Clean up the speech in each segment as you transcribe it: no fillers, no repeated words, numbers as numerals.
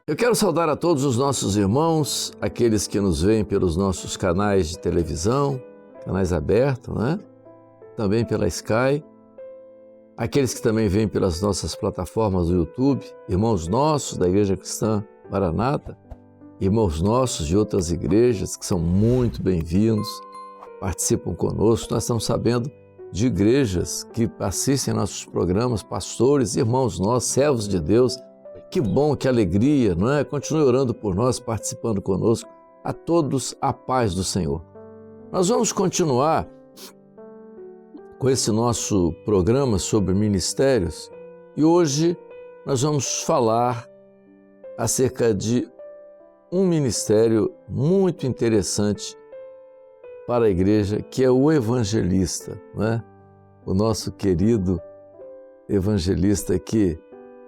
Eu quero saudar a todos os nossos irmãos, aqueles que nos veem pelos nossos canais de televisão, canais abertos, né? Também pela Sky, aqueles que também vêm pelas nossas plataformas do YouTube, irmãos nossos da Igreja Cristã Maranata, irmãos nossos de outras igrejas que são muito bem-vindos, participam conosco. Nós estamos sabendo de igrejas que assistem nossos programas, pastores, irmãos nossos, servos de Deus. Que bom, que alegria, não é? Continue orando por nós, participando conosco. A todos a paz do Senhor. Nós vamos continuar com esse nosso programa sobre ministérios e hoje nós vamos falar acerca de um ministério muito interessante para a igreja, que é o evangelista, não é? O nosso querido evangelista que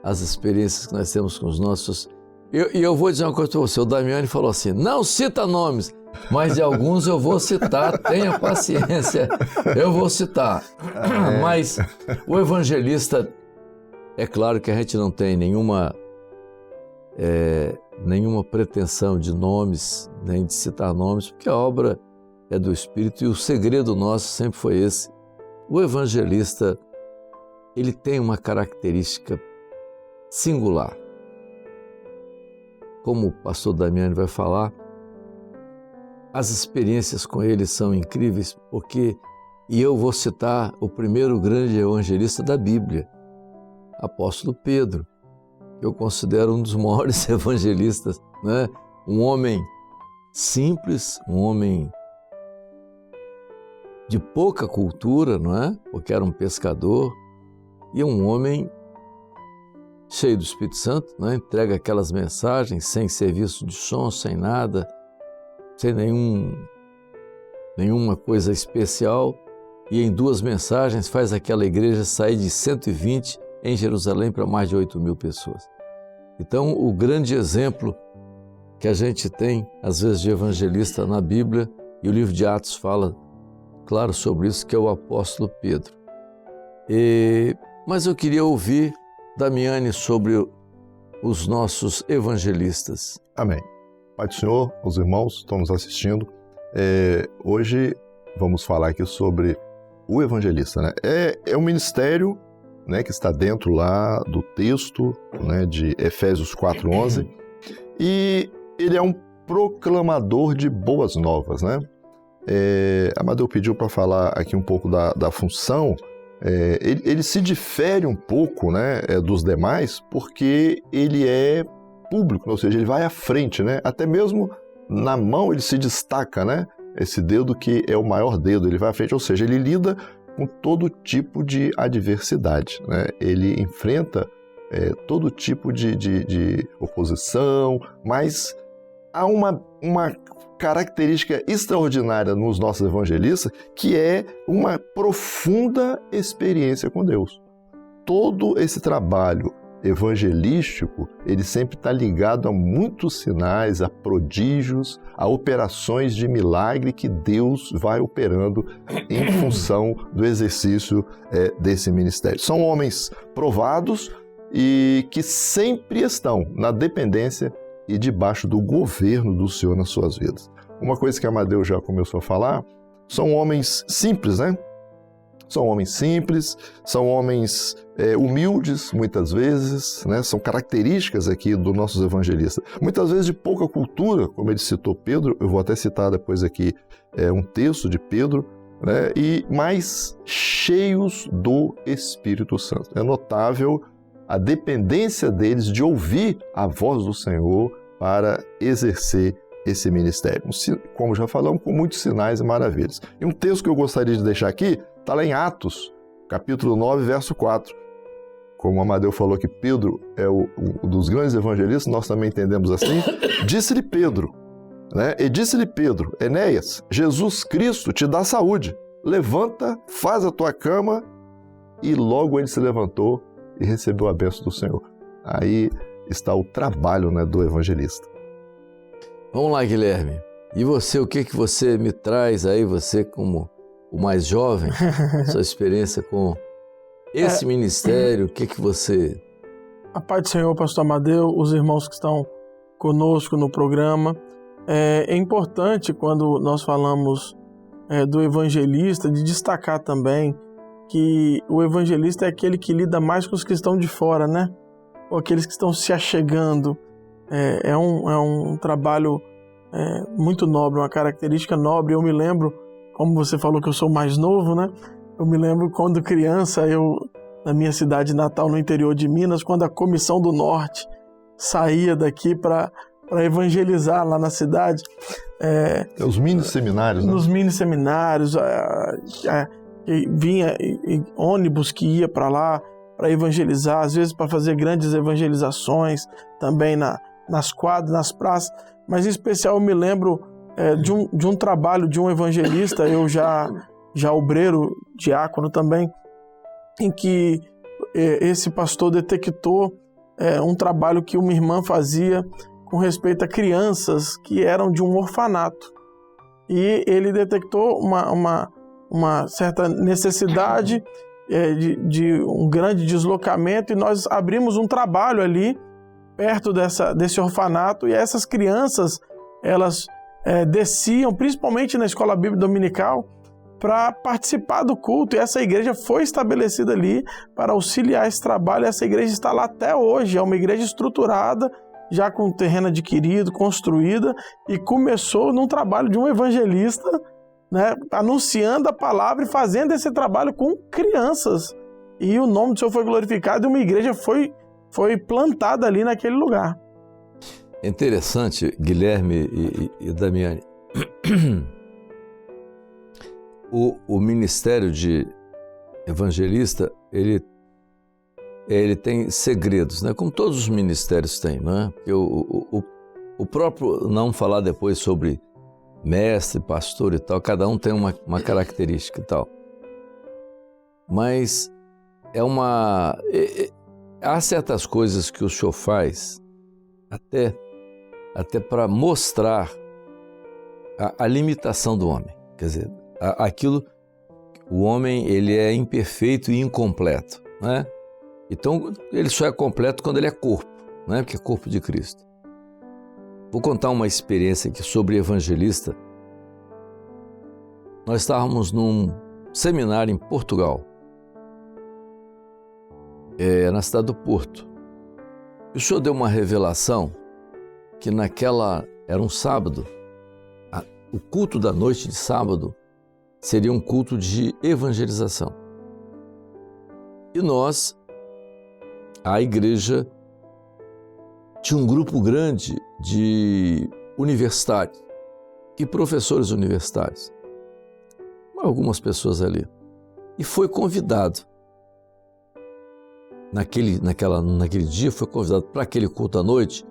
as experiências que nós temos com os nossos... Eu vou dizer uma coisa para você, o Damiani falou assim, não cita nomes, mas de alguns eu vou citar, tenha paciência, eu vou citar. Mas o evangelista, é claro que a gente não tem nenhuma pretensão de nomes, nem de citar nomes, porque a obra é do Espírito e o segredo nosso sempre foi esse. O evangelista, ele tem uma característica singular. Como o pastor Damiani vai falar, as experiências com ele são incríveis, porque, e eu vou citar o primeiro grande evangelista da Bíblia, apóstolo Pedro, que eu considero um dos maiores evangelistas, né? Um homem simples, um homem de pouca cultura, não é? Porque era um pescador, e um homem cheio do Espírito Santo, né? Entrega aquelas mensagens sem serviço de som, sem nada, sem nenhuma coisa especial, e em 2 mensagens faz aquela igreja sair de 120 em Jerusalém para mais de 8.000 pessoas. Então, o grande exemplo que a gente tem, às vezes, de evangelista na Bíblia, e o livro de Atos fala, claro, sobre isso, que é o apóstolo Pedro. Mas eu queria ouvir Damiani sobre os nossos evangelistas. Amém. Pai do Senhor, os irmãos que estão nos assistindo, hoje vamos falar aqui sobre o evangelista, né? É um ministério, né, que está dentro lá do texto, né, de Efésios 4:11, e ele é um proclamador de boas novas, né? Amadeu pediu para falar aqui um pouco da função. Ele se difere um pouco, né, dos demais, porque ele é público, ou seja, ele vai à frente, né? Até mesmo na mão ele se destaca, né? Esse dedo que é o maior dedo, ele vai à frente, ou seja, ele lida com todo tipo de adversidade, né? Ele enfrenta todo tipo de oposição, mas há uma característica extraordinária nos nossos evangelistas, que é uma profunda experiência com Deus. Todo esse trabalho evangelístico, ele sempre está ligado a muitos sinais, a prodígios, a operações de milagre que Deus vai operando em função do exercício desse ministério. São homens provados e que sempre estão na dependência e debaixo do governo do Senhor nas suas vidas. Uma coisa que Amadeu já começou a falar, são homens simples, né? São homens simples, são homens humildes, muitas vezes, né? São características aqui dos nossos evangelistas. Muitas vezes de pouca cultura, como ele citou Pedro, eu vou até citar depois aqui um texto de Pedro, né? Mas cheios do Espírito Santo. É notável a dependência deles de ouvir a voz do Senhor para exercer esse ministério. Como já falamos, com muitos sinais e maravilhas. E um texto que eu gostaria de deixar aqui está lá em Atos, capítulo 9, verso 4. Como o Amadeu falou que Pedro é um dos grandes evangelistas, nós também entendemos assim. Disse-lhe Pedro, né? E disse-lhe Pedro, Enéas, Jesus Cristo te dá saúde. Levanta, faz a tua cama. E logo ele se levantou e recebeu a bênção do Senhor. Aí está o trabalho, né, do evangelista. Vamos lá, Guilherme. E você, o que você me traz aí, você como o mais jovem, sua experiência com esse ministério, o que você... A paz do Senhor, pastor Amadeu, os irmãos que estão conosco no programa. É importante, quando nós falamos do evangelista, de destacar também que o evangelista é aquele que lida mais com os que estão de fora, né? Ou aqueles que estão se achegando. É um trabalho muito nobre, uma característica nobre. Eu me lembro, como você falou que eu sou mais novo, né? Eu me lembro quando criança, na minha cidade natal, no interior de Minas, quando a Comissão do Norte saía daqui para evangelizar lá na cidade. Os mini-seminários, né? Nos mini-seminários, vinha ônibus que ia para lá para evangelizar, às vezes para fazer grandes evangelizações, também nas quadras, nas praças, mas em especial eu me lembro de um trabalho de um evangelista, eu já obreiro, diácono também, em que esse pastor detectou um trabalho que uma irmã fazia com respeito a crianças que eram de um orfanato. E ele detectou uma certa necessidade de um grande deslocamento, e nós abrimos um trabalho ali perto desse orfanato, e essas crianças, elas desciam, principalmente na escola bíblica dominical, para participar do culto, e essa igreja foi estabelecida ali para auxiliar esse trabalho. Essa igreja está lá até hoje, é uma igreja estruturada, já com terreno adquirido, construída, e começou num trabalho de um evangelista, né, anunciando a palavra e fazendo esse trabalho com crianças. E o nome do Senhor foi glorificado e uma igreja foi plantada ali naquele lugar. É interessante, Guilherme e Damiani, o ministério de evangelista, ele tem segredos, né? Como todos os ministérios têm, não é? Porque o próprio, não falar depois sobre mestre, pastor e tal, cada um tem uma característica e tal. Mas há certas coisas que o senhor faz até para mostrar a limitação do homem. Quer dizer, o homem, ele é imperfeito e incompleto, né? Então, ele só é completo quando ele é corpo, né? Porque é corpo de Cristo. Vou contar uma experiência aqui sobre evangelista. Nós estávamos num seminário em Portugal, na cidade do Porto. E o senhor deu uma revelação que era um sábado, o culto da noite de sábado seria um culto de evangelização. E a igreja tinha um grupo grande de universitários e professores universitários, algumas pessoas ali, e foi convidado. Naquele dia foi convidado para aquele culto à noite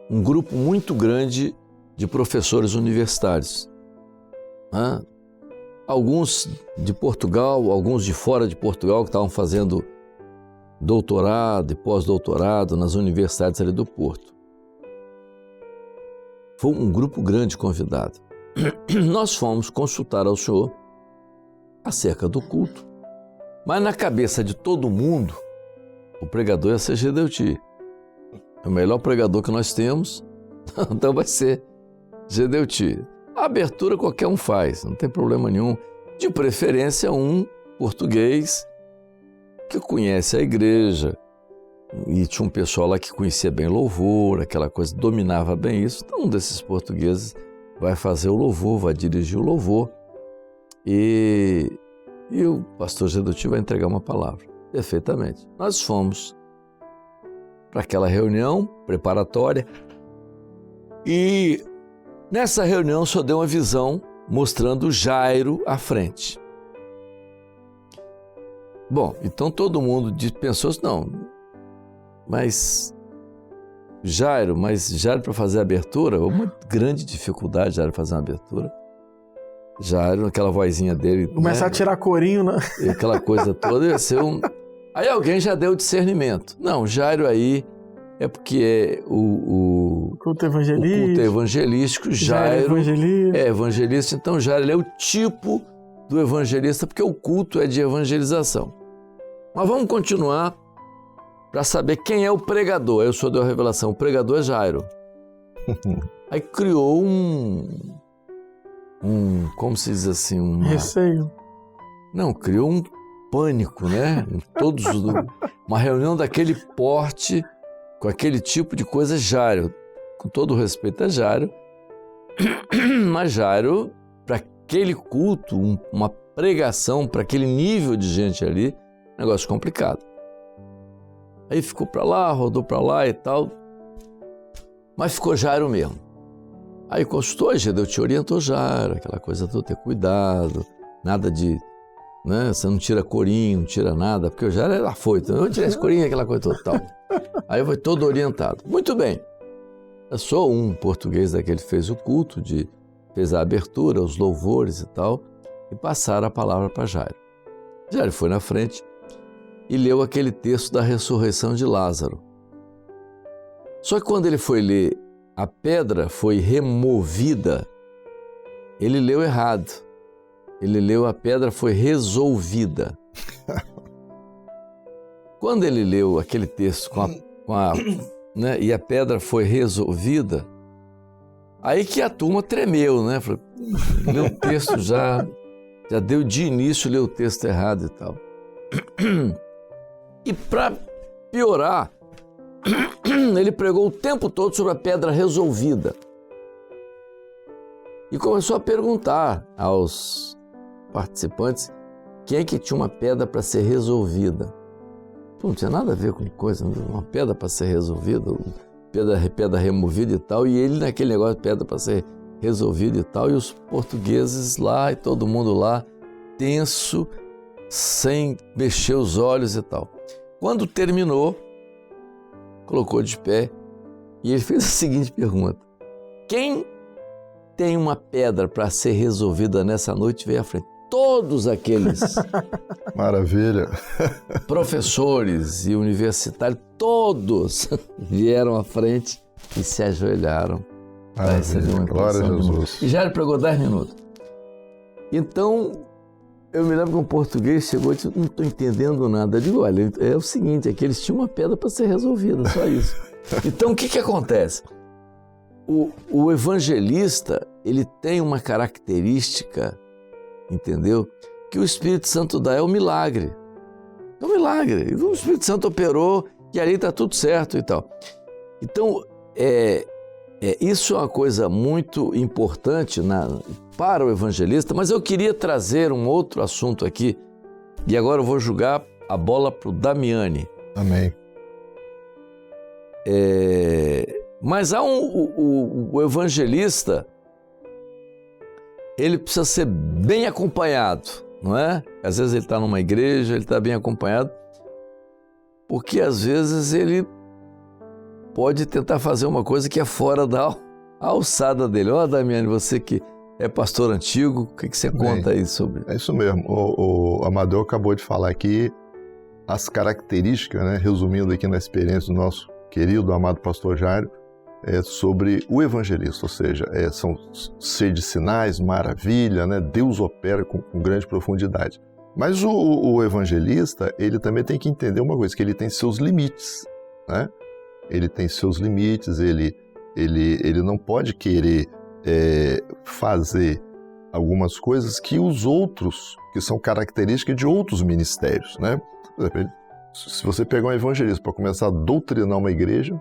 um grupo muito grande de professores universitários. Alguns de Portugal, alguns de fora de Portugal, que estavam fazendo doutorado e pós-doutorado nas universidades ali do Porto. Foi um grupo grande convidado. Nós fomos consultar ao senhor acerca do culto, mas na cabeça de todo mundo, o pregador ia ser Gedeuti. É o melhor pregador que nós temos, então vai ser Gedeuti. A abertura qualquer um faz, não tem problema nenhum. De preferência um português que conhece a igreja, e tinha um pessoal lá que conhecia bem louvor, aquela coisa, dominava bem isso. Então um desses portugueses vai fazer o louvor, vai dirigir o louvor, e o pastor Gedeuti vai entregar uma palavra. Perfeitamente. Nós fomos para aquela reunião preparatória, e nessa reunião só deu uma visão mostrando Jairo à frente. Bom, então todo mundo pensou assim, não, mas Jairo para fazer a abertura, uma grande dificuldade Jairo fazer uma abertura. Jairo, aquela vozinha dele... Começar a tirar corinho, né? Aquela coisa toda, ia ser Aí alguém já deu discernimento. Não, Jairo aí é porque o culto evangelístico. O culto evangelístico, Jairo é evangelista, então Jairo ele é o tipo do evangelista, porque o culto é de evangelização. Mas vamos continuar para saber quem é o pregador. Aí o senhor deu a revelação, o pregador é Jairo. Aí criou como se diz assim, Receio. Não, criou um pânico, né? Uma reunião daquele porte, com aquele tipo de coisa, Jairo, com todo o respeito a Jairo, mas Jairo, para aquele culto, uma pregação, para aquele nível de gente ali, negócio complicado. Aí ficou para lá, rodou para lá e tal, mas ficou Jairo mesmo. Aí custou, Gedeu te orientou, Jairo, aquela coisa toda, ter cuidado, nada de, né, você não tira corinho, não tira nada, porque o Jairo era afoito, eu tirei esse corinho, aquela coisa toda, tal. Aí foi todo orientado. Muito bem, eu sou um português daquele que fez o culto, fez a abertura, os louvores e tal, e passaram a palavra para Jairo. Jairo foi na frente e leu aquele texto da ressurreição de Lázaro. Só que quando ele foi ler a pedra foi removida, ele leu errado. Ele leu a pedra foi resolvida. Quando ele leu aquele texto né, e a pedra foi resolvida, aí que a turma tremeu, né? Falou, leu o texto já deu de início, leu o texto errado e tal. E para piorar, ele pregou o tempo todo sobre a pedra resolvida. E começou a perguntar aos participantes quem é que tinha uma pedra para ser resolvida. Pô, não tinha nada a ver com coisa, uma pedra para ser resolvida, pedra removida e tal. E ele naquele negócio de pedra para ser resolvida e tal. E os portugueses lá e todo mundo lá, tenso, sem mexer os olhos e tal. Quando terminou, colocou de pé e ele fez a seguinte pergunta: quem tem uma pedra para ser resolvida nessa noite veio à frente? Todos aqueles Maravilha. professores e universitários, todos vieram à frente e se ajoelharam para receber uma glória a impressão Jesus. E já ele pregou 10 minutos. Então, eu me lembro que um português chegou e disse, não estou entendendo nada. Eu digo, olha, é o seguinte, é que eles tinham uma pedra para ser resolvida, só isso. Então, o que acontece? O evangelista, ele tem uma característica, entendeu? Que o Espírito Santo dá, é o milagre. É um milagre. O Espírito Santo operou e ali está tudo certo e tal. Então, isso é uma coisa muito importante para o evangelista, mas eu queria trazer um outro assunto aqui, e agora eu vou jogar a bola para o Damiani. Amém. Mas há o evangelista, ele precisa ser bem acompanhado, não é? Às vezes ele está numa igreja, ele está bem acompanhado, porque às vezes ele pode tentar fazer uma coisa que é fora da alçada dele. Ó, Damiani, você que é pastor antigo, o que você conta aí sobre? É isso mesmo. O Amadeu acabou de falar aqui as características, né, resumindo aqui na experiência do nosso querido, amado pastor Jairo, sobre o evangelista, ou seja, são cheios de sinais, maravilha, né? Deus opera com grande profundidade. Mas o evangelista, ele também tem que entender uma coisa, que ele tem seus limites, né? Ele tem seus limites, ele não pode querer fazer algumas coisas que os outros, que são características de outros ministérios, né? Por exemplo, se você pegar um evangelista para começar a doutrinar uma igreja,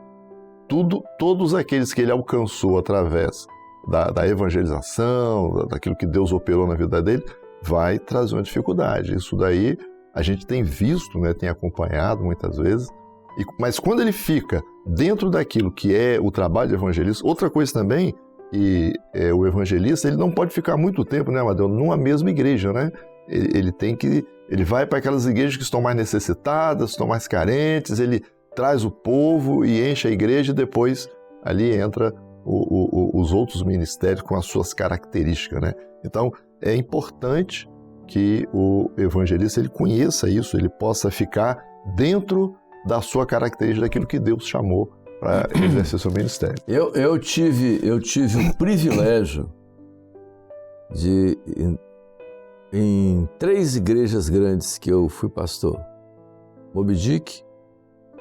todos aqueles que ele alcançou através da evangelização, daquilo que Deus operou na vida dele, vai trazer uma dificuldade. Isso daí a gente tem visto, né, tem acompanhado muitas vezes, mas quando ele fica dentro daquilo que é o trabalho de evangelista, outra coisa também, o evangelista ele não pode ficar muito tempo, né, Amadeu, numa mesma igreja, né? Ele vai para aquelas igrejas que estão mais necessitadas, estão mais carentes, ele traz o povo e enche a igreja e depois ali entra os outros ministérios com as suas características, né? Então, é importante que o evangelista ele conheça isso, ele possa ficar dentro da sua característica, daquilo que Deus chamou para exercer seu ministério. Eu tive o privilégio de, em 3 igrejas grandes que eu fui pastor, Moby Dick,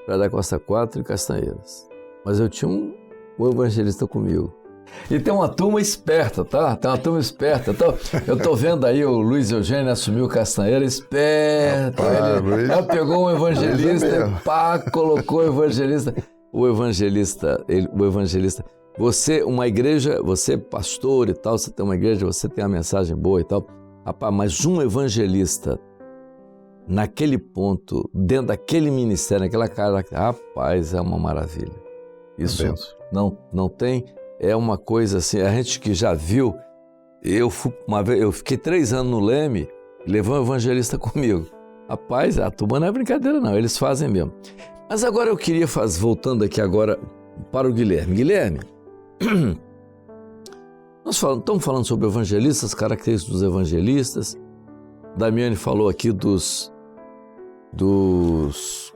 Praia da Costa 4 e Castanheiras. Mas eu tinha o evangelista comigo. E tem uma turma esperta, tá? Tem uma turma esperta. Então, eu tô vendo aí o Luiz Eugênio assumiu o Castanheira, esperto. Ele pegou um evangelista e pá, colocou o evangelista. O evangelista, você, uma igreja, você pastor e tal, você tem uma igreja, você tem a mensagem boa e tal. Rapaz, mas um evangelista naquele ponto, dentro daquele ministério, naquela cara, rapaz, é uma maravilha. Isso não tem, é uma coisa assim, a gente que já viu, eu fiquei 3 anos no Leme e levou um evangelista comigo. Rapaz, a turma não é brincadeira não, eles fazem mesmo. Mas agora eu queria voltando aqui agora para o Guilherme. Guilherme, estamos falando sobre evangelistas, características dos evangelistas. Damiane falou aqui dos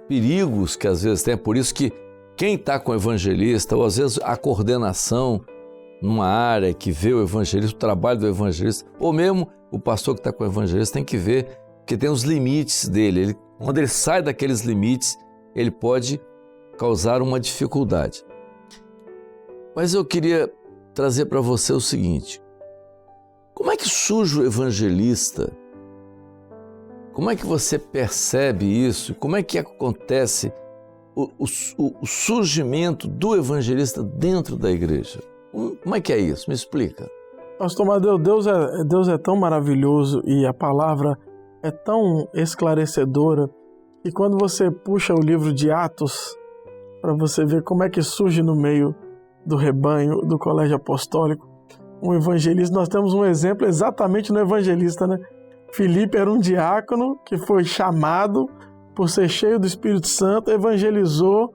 perigos que às vezes tem, é por isso que quem está com o evangelista, ou às vezes a coordenação numa área que vê o evangelista, o trabalho do evangelista, ou mesmo o pastor que está com o evangelista tem que ver que tem os limites dele. Quando ele sai daqueles limites, ele pode causar uma dificuldade. Mas eu queria trazer para você o seguinte: como é que surge o evangelista? Como é que você percebe isso? Como é que acontece o surgimento do evangelista dentro da igreja? Como é que é isso? Me explica. Pastor Madeu, Deus é tão maravilhoso e a palavra é tão esclarecedora que quando você puxa o livro de Atos para você ver como é que surge no meio do rebanho do colégio apostólico um evangelista, nós temos um exemplo exatamente no evangelista, né? Filipe era um diácono que foi chamado por ser cheio do Espírito Santo, evangelizou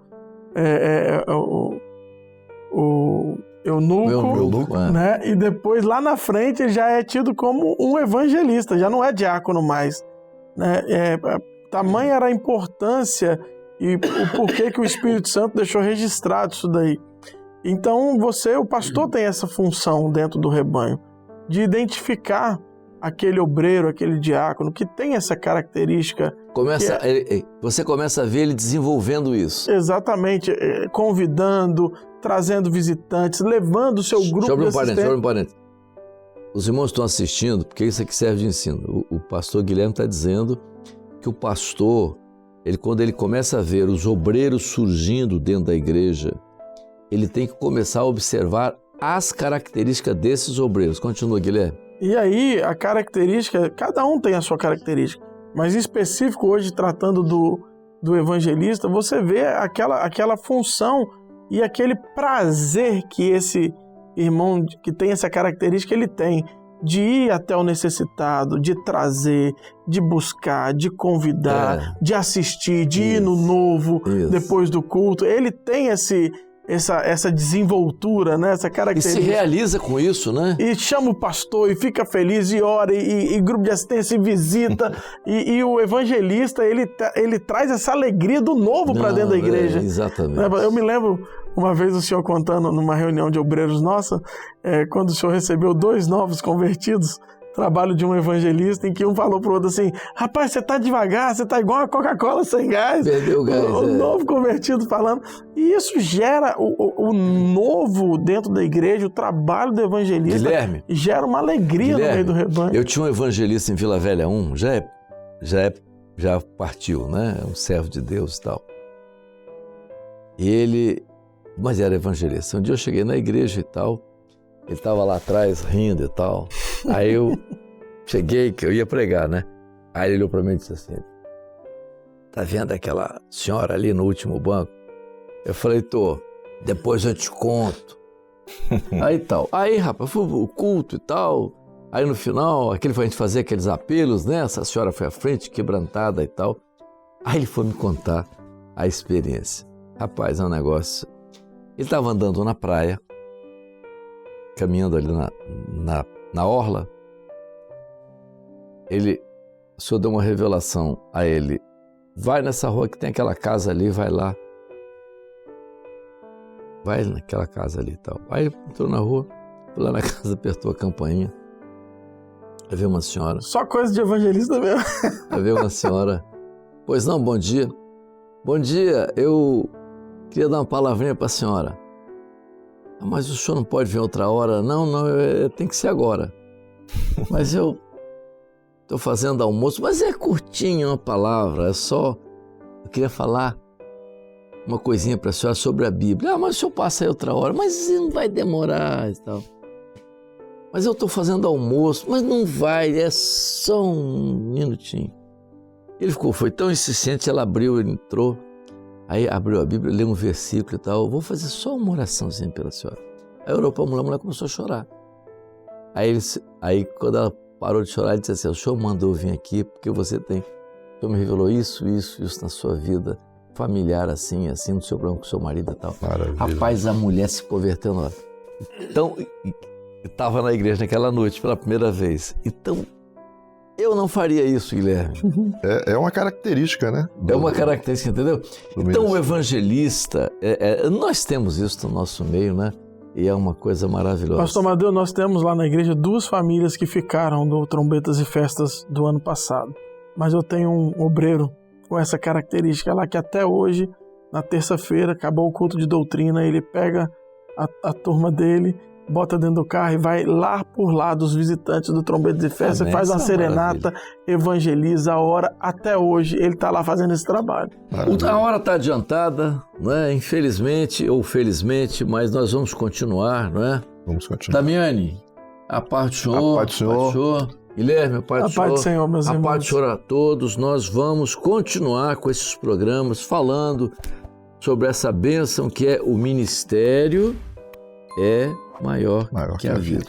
o eunuco, né? E depois, lá na frente, ele já é tido como um evangelista, já não é diácono mais, né? Tamanha era a importância e o porquê que o Espírito Santo deixou registrado isso daí. Então, o pastor tem essa função dentro do rebanho, de identificar aquele obreiro, aquele diácono que tem essa característica. Você começa a ver ele desenvolvendo isso. Exatamente, convidando, trazendo visitantes, levando o seu grupo de assistentes. Deixa eu abrir um parênteses. Os irmãos estão assistindo, porque isso aqui serve de ensino. O pastor Guilherme está dizendo que o pastor, quando ele começa a ver os obreiros surgindo dentro da igreja, ele tem que começar a observar as características desses obreiros. Continua, Guilherme. E aí, a característica, cada um tem a sua característica, mas em específico hoje, tratando do evangelista, você vê aquela função e aquele prazer que esse irmão que tem essa característica, ele tem de ir até o necessitado, de trazer, de buscar, de convidar, de assistir, de ir no novo, depois do culto. Ele tem essa desenvoltura, né? Essa característica. E se realiza com isso, né? E chama o pastor e fica feliz e ora e grupo de assistência e visita e o evangelista ele traz essa alegria do novo para dentro da igreja. Exatamente. Eu me lembro uma vez o senhor contando numa reunião de obreiros nossa, quando o senhor recebeu 2 novos convertidos, trabalho de um evangelista, em que um falou pro outro assim: rapaz, você tá devagar, você tá igual a Coca-Cola sem gás. Perdeu o gás. O novo convertido falando. E isso gera o novo dentro da igreja, o trabalho do evangelista. Guilherme, gera uma alegria no meio do rebanho. Eu tinha um evangelista em Vila Velha 1, já partiu, né? Um servo de Deus e tal. Mas era evangelista. Um dia eu cheguei na igreja e tal, ele estava lá atrás rindo e tal. Aí eu cheguei, que eu ia pregar, né? Aí ele olhou para mim e disse assim: tá vendo aquela senhora ali no último banco? Eu falei: tô, depois eu te conto. Aí tal. Aí, rapaz, foi o culto e tal. Aí no final, a gente fazia aqueles apelos, né? Essa senhora foi à frente, quebrantada e tal. Aí ele foi me contar a experiência. Rapaz, é um negócio. Ele estava andando na praia, caminhando ali na orla. O senhor deu uma revelação a ele: vai nessa rua que tem aquela casa ali, vai lá. Vai naquela casa ali e tal. Aí ele entrou na rua, foi lá na casa, apertou a campainha. Aí veio uma senhora. Só coisa de evangelista mesmo. Aí veio uma senhora: pois não, bom dia. Bom dia, eu queria dar uma palavrinha para a senhora. Mas o senhor não pode vir outra hora? Não, tem que ser agora. Mas eu estou fazendo almoço, mas é curtinho uma palavra, é só... Eu queria falar uma coisinha para a senhora sobre a Bíblia. Mas o senhor passa aí outra hora, mas não vai demorar e tal. Mas eu estou fazendo almoço, mas não vai, é só um minutinho. Ele foi tão insistente, ela abriu, ele entrou, aí abriu a Bíblia, leu um versículo e tal. Eu vou fazer só uma oraçãozinha pela senhora. Aí orou para a mulher começou a chorar. Aí quando ela parou de chorar, ele disse assim: o senhor mandou vir aqui porque o senhor me revelou isso na sua vida familiar, assim, no seu problema com o seu marido e tal. Maravilha. Rapaz, a mulher se converteu na hora. Então, eu estava na igreja naquela noite pela primeira vez. Então, eu não faria isso, Guilherme. É uma característica, né? É uma característica, entendeu? Então, o evangelista, nós temos isso no nosso meio, né? E é uma coisa maravilhosa. Pastor Amadeu, nós temos lá na igreja 2 famílias que ficaram do Trombetas e Festas do ano passado. Mas eu tenho um obreiro com essa característica lá, que até hoje, na terça-feira, acabou o culto de doutrina, ele pega a turma dele, bota dentro do carro e vai lá por lá dos visitantes do Trombetas e Festas, faz uma serenata, evangeliza a hora. Até hoje ele está lá fazendo esse trabalho. A hora está adiantada, não é? Infelizmente ou felizmente, mas nós vamos continuar, não é? Vamos continuar. Damiane, a paz do Senhor. A paz do Senhor. Guilherme, a paz do Senhor. A paz do Senhor, meus irmãos. A paz do Senhor a todos. Nós vamos continuar com esses programas falando sobre essa bênção que é o ministério maior que a vida.